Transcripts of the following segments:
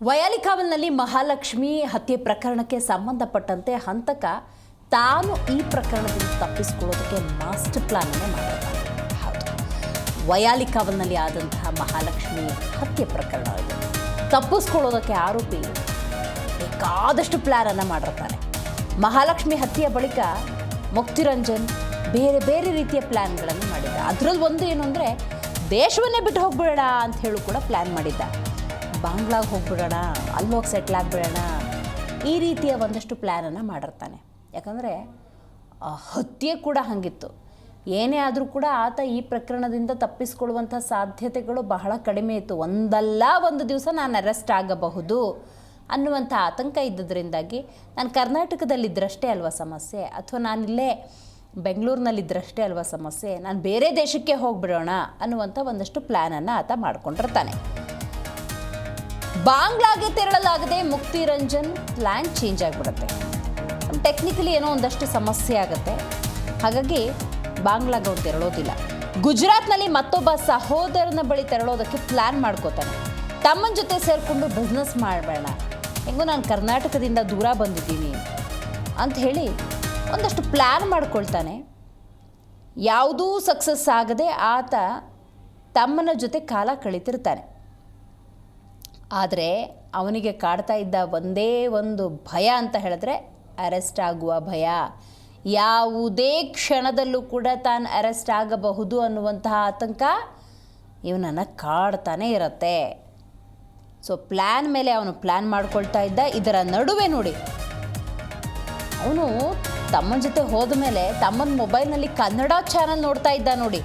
ವಯಾಲಿಕಾವಲ್ನಲ್ಲಿ ಮಹಾಲಕ್ಷ್ಮಿ ಹತ್ಯೆ ಪ್ರಕರಣಕ್ಕೆ ಸಂಬಂಧಪಟ್ಟಂತೆ ಹಂತಕ ತಾನು ಈ ಪ್ರಕರಣದಿಂದ ತಪ್ಪಿಸಿಕೊಳ್ಳೋದಕ್ಕೆ ಮಾಸ್ಟರ್ ಪ್ಲಾನ್ ಅನ್ನು ಮಾಡಿರ್ತಾನೆ. ಹೌದು, ವಯಾಲಿಕಾವಲ್ನಲ್ಲಿ ಆದಂತಹ ಮಹಾಲಕ್ಷ್ಮಿ ಹತ್ಯೆ ಪ್ರಕರಣ ಇದು. ತಪ್ಪಿಸ್ಕೊಳ್ಳೋದಕ್ಕೆ ಆರೋಪಿ ಬೇಕಾದಷ್ಟು ಪ್ಲಾನ್ ಅನ್ನು ಮಾಡಿರ್ತಾನೆ. ಮಹಾಲಕ್ಷ್ಮಿ ಹತ್ಯೆಯ ಬಳಿಕ ಮುಕ್ತಿರಂಜನ್ ಬೇರೆ ಬೇರೆ ರೀತಿಯ ಪ್ಲ್ಯಾನ್ಗಳನ್ನು ಮಾಡಿದ್ದ. ಅದರಲ್ಲಿ ಒಂದು ಏನು ಅಂದರೆ ದೇಶವನ್ನೇ ಬಿಟ್ಟು ಹೋಗ್ಬಿಡೋಣ ಅಂತ ಹೇಳಿ ಕೂಡ ಪ್ಲ್ಯಾನ್ ಮಾಡಿದ್ದ. ಬಾಂಗ್ಲಾಗೆ ಹೋಗ್ಬಿಡೋಣ, ಅಲ್ಲೋಗಿ ಸೆಟ್ಲ್ ಆಗಿಬಿಡೋಣ, ಈ ರೀತಿಯ ಒಂದಷ್ಟು ಪ್ಲ್ಯಾನನ್ನು ಮಾಡಿರ್ತಾನೆ. ಯಾಕಂದರೆ ಹತ್ಯೆ ಕೂಡ ಹಾಗಿತ್ತು. ಏನೇ ಆದರೂ ಕೂಡ ಆತ ಈ ಪ್ರಕರಣದಿಂದ ತಪ್ಪಿಸ್ಕೊಳ್ಳುವಂಥ ಸಾಧ್ಯತೆಗಳು ಬಹಳ ಕಡಿಮೆ ಇತ್ತು. ಒಂದಲ್ಲ ಒಂದು ದಿವಸ ನಾನು ಅರೆಸ್ಟ್ ಆಗಬಹುದು ಅನ್ನುವಂಥ ಆತಂಕ ಇದ್ದದ್ರಿಂದಾಗಿ ನಾನು ಕರ್ನಾಟಕದಲ್ಲಿದ್ದರಷ್ಟೇ ಅಲ್ವಾ ಸಮಸ್ಯೆ, ಅಥವಾ ನಾನಿಲ್ಲೇ ಬೆಂಗಳೂರಿನಲ್ಲಿದ್ದರಷ್ಟೇ ಅಲ್ವಾ ಸಮಸ್ಯೆ, ನಾನು ಬೇರೆ ದೇಶಕ್ಕೆ ಹೋಗ್ಬಿಡೋಣ ಅನ್ನುವಂಥ ಒಂದಷ್ಟು ಪ್ಲ್ಯಾನನ್ನು ಆತ ಮಾಡ್ಕೊಂಡಿರ್ತಾನೆ. ಬಾಂಗ್ಲಾಗೆ ತೆರಳಲಾಗದೆ ಮುಕ್ತಿರಂಜನ್ ಪ್ಲ್ಯಾನ್ ಚೇಂಜ್ ಆಗಿಬಿಡುತ್ತೆ. ಟೆಕ್ನಿಕಲಿ ಏನೋ ಒಂದಷ್ಟು ಸಮಸ್ಯೆ ಆಗುತ್ತೆ, ಹಾಗಾಗಿ ಬಾಂಗ್ಲಾಗೆ ಅವ್ನು ತೆರಳೋದಿಲ್ಲ. ಗುಜರಾತ್ನಲ್ಲಿ ಮತ್ತೊಬ್ಬ ಸಹೋದರನ ಬಳಿ ತೆರಳೋದಕ್ಕೆ ಪ್ಲ್ಯಾನ್ ಮಾಡ್ಕೋತಾನೆ. ತಮ್ಮನ ಜೊತೆ ಸೇರಿಕೊಂಡು ಬಿಸ್ನೆಸ್ ಮಾಡಬೇಡ, ಹೆಂಗೋ ನಾನು ಕರ್ನಾಟಕದಿಂದ ದೂರ ಬಂದಿದ್ದೀನಿ ಅಂತ ಹೇಳಿ ಒಂದಷ್ಟು ಪ್ಲ್ಯಾನ್ ಮಾಡ್ಕೊಳ್ತಾನೆ. ಯಾವುದೂ ಸಕ್ಸಸ್ ಆಗದೆ ಆತ ತಮ್ಮನ ಜೊತೆ ಕಾಲ ಕಳೀತಿರ್ತಾನೆ. ಆದರೆ ಅವನಿಗೆ ಕಾಡ್ತಾ ಇದ್ದ ಒಂದೇ ಒಂದು ಭಯ ಅಂತ ಹೇಳಿದ್ರೆ ಅರೆಸ್ಟ್ ಆಗುವ ಭಯ. ಯಾವುದೇ ಕ್ಷಣದಲ್ಲೂ ಕೂಡ ತಾನು ಅರೆಸ್ಟ್ ಆಗಬಹುದು ಅನ್ನುವಂತಹ ಆತಂಕ ಇವನನ್ನು ಕಾಡ್ತಾನೆ ಇರುತ್ತೆ. ಸೊ ಪ್ಲ್ಯಾನ್ ಮೇಲೆ ಅವನು ಪ್ಲ್ಯಾನ್ ಮಾಡ್ಕೊಳ್ತಾ ಇದ್ದ. ಇದರ ನಡುವೆ ನೋಡಿ, ಅವನು ತಮ್ಮನ ಜೊತೆ ಹೋದ ಮೇಲೆ ತಮ್ಮನ ಮೊಬೈಲ್ನಲ್ಲಿ ಕನ್ನಡ ಚಾನಲ್ ನೋಡ್ತಾ ಇದ್ದ. ನೋಡಿ,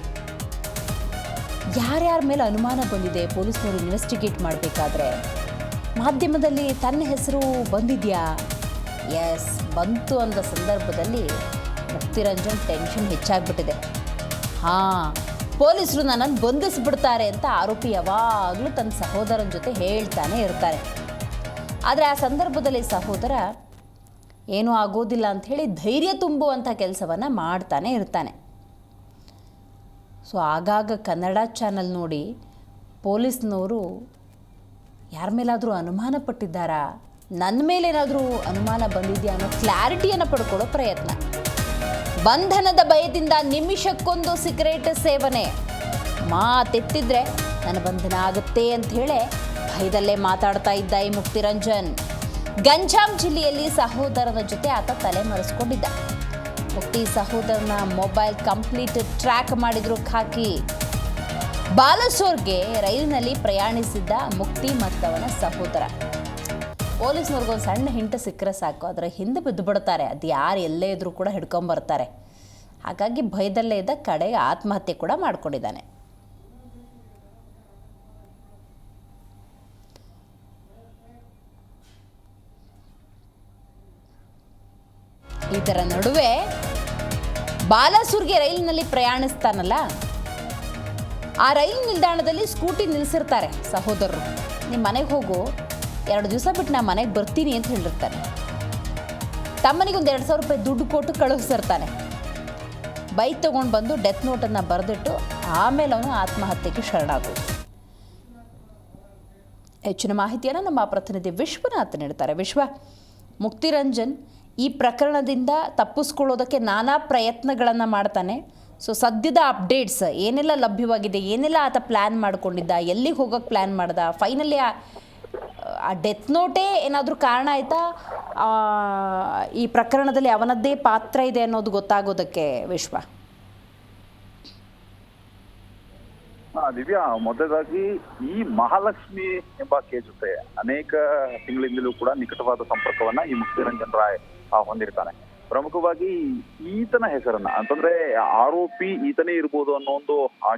ಯಾರ್ಯಾರ ಮೇಲೆ ಅನುಮಾನ ಬಂದಿದೆ ಪೊಲೀಸ್ನವರು ಇನ್ವೆಸ್ಟಿಗೇಟ್ ಮಾಡಬೇಕಾದ್ರೆ ಮಾಧ್ಯಮದಲ್ಲಿ ತನ್ನ ಹೆಸರು ಬಂದಿದೆಯಾ? ಎಸ್, ಬಂತು ಅಂದ ಸಂದರ್ಭದಲ್ಲಿ ಮುಕ್ತಿರಂಜನ್ ಟೆನ್ಷನ್ ಹೆಚ್ಚಾಗ್ಬಿಟ್ಟಿದೆ. ಹಾಂ, ಪೊಲೀಸರು ನನ್ನನ್ನು ಬಂಧಿಸಿಬಿಡ್ತಾರೆ ಅಂತ ಆರೋಪಿ ಯಾವಾಗಲೂ ತನ್ನ ಸಹೋದರನ ಜೊತೆ ಹೇಳ್ತಾನೆ ಇರ್ತಾರೆ. ಆದರೆ ಆ ಸಂದರ್ಭದಲ್ಲಿ ಸಹೋದರ ಏನೂ ಆಗೋದಿಲ್ಲ ಅಂಥೇಳಿ ಧೈರ್ಯ ತುಂಬುವಂಥ ಕೆಲಸವನ್ನು ಮಾಡ್ತಾನೆ ಇರ್ತಾನೆ. ಸೊ ಆಗಾಗ ಕನ್ನಡ ಚಾನಲ್ ನೋಡಿ ಪೊಲೀಸ್ನವರು ಯಾರ ಮೇಲಾದರೂ ಅನುಮಾನ ಪಟ್ಟಿದ್ದಾರಾ, ನನ್ನ ಮೇಲೇನಾದರೂ ಅನುಮಾನ ಬಂದಿದೆಯಾ ಅನ್ನೋ ಕ್ಲಾರಿಟಿಯನ್ನು ಪಡ್ಕೊಳ್ಳೋ ಪ್ರಯತ್ನ. ಬಂಧನದ ಭಯದಿಂದ ನಿಮಿಷಕ್ಕೊಂದು ಸಿಗರೇಟ್ ಸೇವನೆ, ಮಾತೆತ್ತಿದ್ರೆ ನನ್ನ ಬಂಧನ ಆಗುತ್ತೆ ಅಂಥೇಳಿ ಭಯದಲ್ಲೇ ಮಾತಾಡ್ತಾ ಇದ್ದ ಈ ಮುಕ್ತಿರಂಜನ್. ಗಂಜಾಂ ಜಿಲ್ಲೆಯಲ್ಲಿ ಸಹೋದರನ ಜೊತೆ ಆತ ತಲೆ ಮರೆಸ್ಕೊಂಡಿದ್ದ. ಮುಕ್ತಿ ಸಹೋದರನ ಮೊಬೈಲ್ ಕಂಪ್ಲೀಟ್ ಟ್ರ್ಯಾಕ್ ಮಾಡಿದ್ರು ಖಾಕಿ. ಬಾಲಸೋರ್ಗೆ ರೈಲಿನಲ್ಲಿ ಪ್ರಯಾಣಿಸಿದ್ದ ಮುಕ್ತಿ ಮತ್ತವನ ಸಹೋದರ. ಪೊಲೀಸ್ನವ್ರಿಗೊಂದು ಸಣ್ಣ ಹಿಂಟು ಸಿಕ್ಕರೆ ಸಾಕು, ಅದರ ಹಿಂದೆ ಬಿದ್ದು ಬಿಡ್ತಾರೆ. ಅದು ಯಾರು ಎಲ್ಲೇ ಇದ್ರೂ ಕೂಡ ಹಿಡ್ಕೊಂಬರ್ತಾರೆ. ಹಾಗಾಗಿ ಭಯದಲ್ಲೇ ಇದ್ದ, ಕಡೆಗೆ ಆತ್ಮಹತ್ಯೆ ಕೂಡ ಮಾಡ್ಕೊಂಡಿದ್ದಾನೆ. ಇದರ ನಡುವೆ ಬಾಲಸೂರ್ಗೆ ರೈಲಿನಲ್ಲಿ ಪ್ರಯಾಣಿಸ್ತಾನಲ್ಲ, ಆ ರೈಲು ನಿಲ್ದಾಣದಲ್ಲಿ ಸ್ಕೂಟಿ ನಿಲ್ಲಿಸಿರ್ತಾರೆ ಸಹೋದರರು. ನಿಮ್ಮ ಮನೆಗೆ ಹೋಗು, 2 ದಿವಸ ಬಿಟ್ಟು ನಾನು ಮನೆಗೆ ಬರ್ತೀನಿ ಅಂತ ಹೇಳಿರ್ತಾನೆ. ತಮ್ಮನಿಗೆ ಒಂದು 2,000 ರೂಪಾಯಿ ದುಡ್ಡು ಕೊಟ್ಟು ಕಳುಹಿಸಿರ್ತಾನೆ. ಬೈಕ್ ತೊಗೊಂಡು ಬಂದು ಡೆತ್ ನೋಟನ್ನು ಬರೆದಿಟ್ಟು ಆಮೇಲೆ ಅವನು ಆತ್ಮಹತ್ಯೆಗೆ ಶರಣಾಗೋದು. ಹೆಚ್ಚಿನ ಮಾಹಿತಿಯನ್ನು ನಮ್ಮ ಪ್ರತಿನಿಧಿ ವಿಶ್ವನಾಥ್ ನೀಡ್ತಾರೆ. ವಿಶ್ವ, ಮುಕ್ತಿರಂಜನ್ ಈ ಪ್ರಕರಣದಿಂದ ತಪ್ಪಿಸ್ಕೊಳ್ಳೋದಕ್ಕೆ ನಾನಾ ಪ್ರಯತ್ನಗಳನ್ನು ಮಾಡ್ತಾನೆ. ಸೊ ಸದ್ಯದ ಅಪ್ಡೇಟ್ಸ್ ಏನೆಲ್ಲ ಲಭ್ಯವಾಗಿದೆ, ಏನೆಲ್ಲ ಆತ ಪ್ಲ್ಯಾನ್ ಮಾಡ್ಕೊಂಡಿದ್ದ, ಎಲ್ಲಿಗೆ ಹೋಗೋಕ್ಕೆ ಪ್ಲ್ಯಾನ್ ಮಾಡ್ದ, ಫೈನಲಿ ಆ ಡೆತ್ ನೋಟೇ ಏನಾದರೂ ಕಾರಣ ಆಯಿತಾ, ಈ ಪ್ರಕರಣದಲ್ಲಿ ಅವನದ್ದೇ ಪಾತ್ರ ಇದೆ ಅನ್ನೋದು ಗೊತ್ತಾಗೋದಕ್ಕೆ ವಿಶ್ವ? ದಿವ್ಯಾ, ಮೊದಲಾಗಿ ಈ ಮಹಾಲಕ್ಷ್ಮಿ ಎಂಬ ಕೇಸ್ ಜೊತೆ ಅನೇಕ ತಿಂಗಳಿಂದಲೂ ಕೂಡ ನಿಕಟವಾದ ಸಂಪರ್ಕವನ್ನ ಈ ಮುಕ್ತಿರಂಜನ್ ರಾಯ್ ಹೊಂದಿರ್ತಾನೆ. ಪ್ರಮುಖವಾಗಿ ಈತನ ಹೆಸರನ್ನ ಅಂತಂದ್ರೆ ಆರೋಪಿ ಈತನೇ ಇರ್ಬೋದು ಅನ್ನೋ ಒಂದು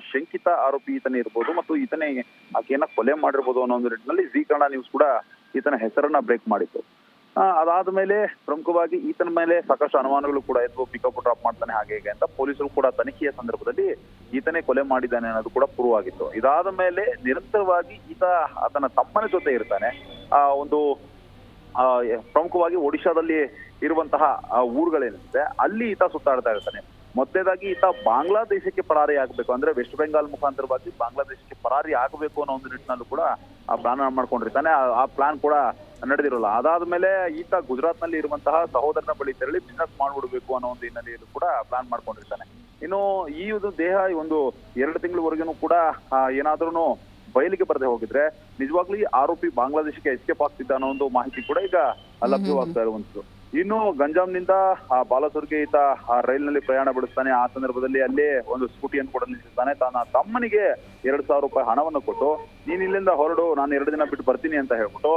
ಶಂಕಿತ ಆರೋಪಿ ಈತನೇ ಇರ್ಬೋದು ಮತ್ತು ಈತನೇ ಆಕೆಯನ್ನ ಕೊಲೆ ಮಾಡಿರ್ಬೋದು ಅನ್ನೋ ಒಂದು ನಿಟ್ಟಿನಲ್ಲಿ ಜೀ ಕನ್ನಡ ನ್ಯೂಸ್ ಕೂಡ ಈತನ ಹೆಸರನ್ನ ಬ್ರೇಕ್ ಮಾಡಿತ್ತು. ಅದಾದ ಮೇಲೆ ಪ್ರಮುಖವಾಗಿ ಈತನ ಮೇಲೆ ಸಾಕಷ್ಟು ಅನುಮಾನಗಳು ಕೂಡ ಇದ್ವು. ಪಿಕಪ್ ಡ್ರಾಪ್ ಮಾಡ್ತಾನೆ ಹಾಗೆ ಹೀಗೆ ಅಂತ ಪೊಲೀಸರು ಕೂಡ ತನಿಖೆಯ ಸಂದರ್ಭದಲ್ಲಿ ಈತನೇ ಕೊಲೆ ಮಾಡಿದ್ದಾನೆ ಅನ್ನೋದು ಕೂಡ ಪ್ರೂವ್ ಆಗಿತ್ತು. ಇದಾದ ಮೇಲೆ ನಿರಂತರವಾಗಿ ಈತ ಆತನ ತಮ್ಮನ ಜೊತೆ ಇರ್ತಾನೆ. ಒಂದು ಪ್ರಮುಖವಾಗಿ ಒಡಿಶಾದಲ್ಲಿ ಇರುವಂತಹ ಊರುಗಳೇನಿದೆ ಅಲ್ಲಿ ಈತ ಸುತ್ತಾಡ್ತಾ ಇರ್ತಾನೆ. ಮೊದಲೇದಾಗಿ ಈತ ಬಾಂಗ್ಲಾದೇಶಕ್ಕೆ ಪರಾರಿ ಆಗಬೇಕು, ಅಂದ್ರೆ ವೆಸ್ಟ್ ಬೆಂಗಾಲ್ ಮುಖಾಂತರವಾಗಿ ಬಾಂಗ್ಲಾದೇಶಕ್ಕೆ ಪರಾರಿ ಆಗಬೇಕು ಅನ್ನೋ ಒಂದು ನಿಟ್ಟಿನಲ್ಲೂ ಕೂಡ ಆ ಪ್ಲಾನ್ ಮಾಡ್ಕೊಂಡಿರ್ತಾನೆ. ಆ ಪ್ಲಾನ್ ಕೂಡ ನಡೆದಿರೋಲ್ಲ. ಅದಾದ್ಮೇಲೆ ಈತ ಗುಜರಾತ್ ನಲ್ಲಿ ಇರುವಂತಹ ಸಹೋದರನ ಬಳಿ ತೆರಳಿ ಬಿಸ್ನೆಸ್ ಮಾಡ್ಬಿಡ್ಬೇಕು ಅನ್ನೋ ಒಂದು ಹಿನ್ನೆಲೆಯಲ್ಲೂ ಕೂಡ ಪ್ಲಾನ್ ಮಾಡ್ಕೊಂಡಿರ್ತಾನೆ. ಇನ್ನು ಈ ಒಂದು ದೇಹ ಒಂದು 2 ತಿಂಗಳವರೆಗೂ ಕೂಡ ಏನಾದ್ರೂ ಬಯಲಿಗೆ ಬರದೆ ಹೋಗಿದ್ರೆ ನಿಜವಾಗ್ಲೂ ಈ ಆರೋಪಿ ಬಾಂಗ್ಲಾದೇಶಕ್ಕೆ ಎಸ್ಕೇಪ್ ಆಗ್ತಿದ್ದ ಅನ್ನೋ ಒಂದು ಮಾಹಿತಿ ಕೂಡ ಈಗ ಲಭ್ಯವಾಗ್ತಾ ಇರುವಂತದ್ದು. ಇನ್ನು ಗಂಜಾಂನಿಂದ ಬಾಲಸೂರ್ಗೆ ಈತ ರೈಲ್ನಲ್ಲಿ ಪ್ರಯಾಣ ಬೆಳೆಸ್ತಾನೆ. ಆ ಸಂದರ್ಭದಲ್ಲಿ ಅಲ್ಲೇ ಒಂದು ಸ್ಕೂಟಿಯನ್ನು ಕೂಡ ನಿಲ್ಲಿಸ್ತಾನೆ. ತನ್ನ ತಮ್ಮನಿಗೆ 2,000 ರೂಪಾಯಿ ಹಣವನ್ನು ಕೊಟ್ಟು ನೀನ್ ಇಲ್ಲಿಂದ ಹೊರಡು, ನಾನು 2 ದಿನ ಬಿಟ್ಟು ಬರ್ತೀನಿ ಅಂತ ಹೇಳ್ಬಿಟ್ಟು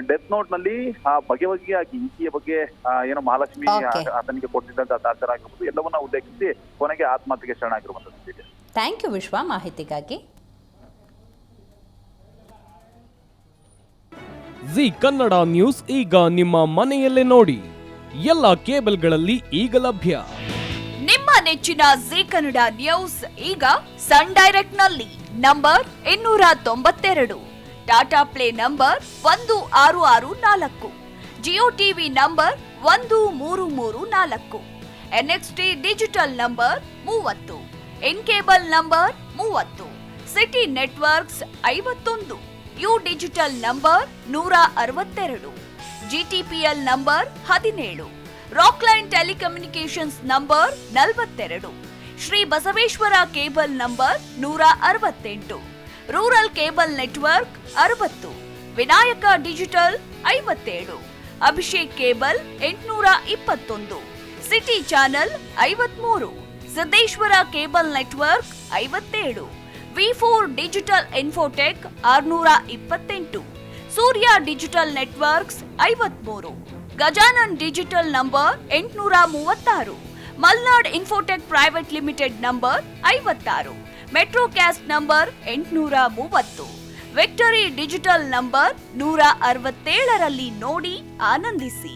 ಡೆತ್ ನೋಟ್ ನಲ್ಲಿ ಬಗೆಯಾಗಿ ಈಕೆಯ ಬಗ್ಗೆ ಏನೋ ಮಹಾಲಕ್ಷ್ಮಿ ಆತನಿಗೆ ಕೊಟ್ಟಿದ್ದಂತ ಟಾರ್ಚರ್ ಆಗಿರ್ಬೋದು ಎಲ್ಲವನ್ನ ಉಲ್ಲೇಖಿಸಿ ಕೊನೆಗೆ ಆತ್ಮಹತ್ಯೆಗೆ ಶರಣಾಗಿರುವಂತದ್ದು. ಥ್ಯಾಂಕ್ ಯು ವಿಶ್ವ ಮಾಹಿತಿಗಾಗಿ. ಜಿ ಕನ್ನಡ ನ್ಯೂಸ್ ಈಗ ನಿಮ್ಮ ಮನೆಯಲ್ಲೇ ನೋಡಿ. ಎಲ್ಲ ಕೇಬಲ್ಗಳಲ್ಲಿ ಈಗ ಲಭ್ಯ. ನಿಮ್ಮ ನೆಚ್ಚಿನ ಜಿ ಕನ್ನಡ ನ್ಯೂಸ್ ಈಗ ಸನ್ ಡೈರೆಕ್ಟ್ ನಲ್ಲಿ number 292, Tata play number 1664, Jio TV number 1334, NXT digital number 30, in cable number 30, city networks 51, U digital number 162, GTPL number 17, Rockline telecommunications number 42, Shri Basaveshwara cable number 168, rural cable network 60, Vinayaka digital 57, Abhishek cable 821, city channel 53, Siddeshwara cable network 57, V4 digital Infotech 628, Surya digital networks 53, Gajanan digital number 836, Malnad Infotech private limited number 56, Metrocast number 830, victory digital number 167ರಲ್ಲಿ ನೋಡಿ ಆನಂದಿಸಿ.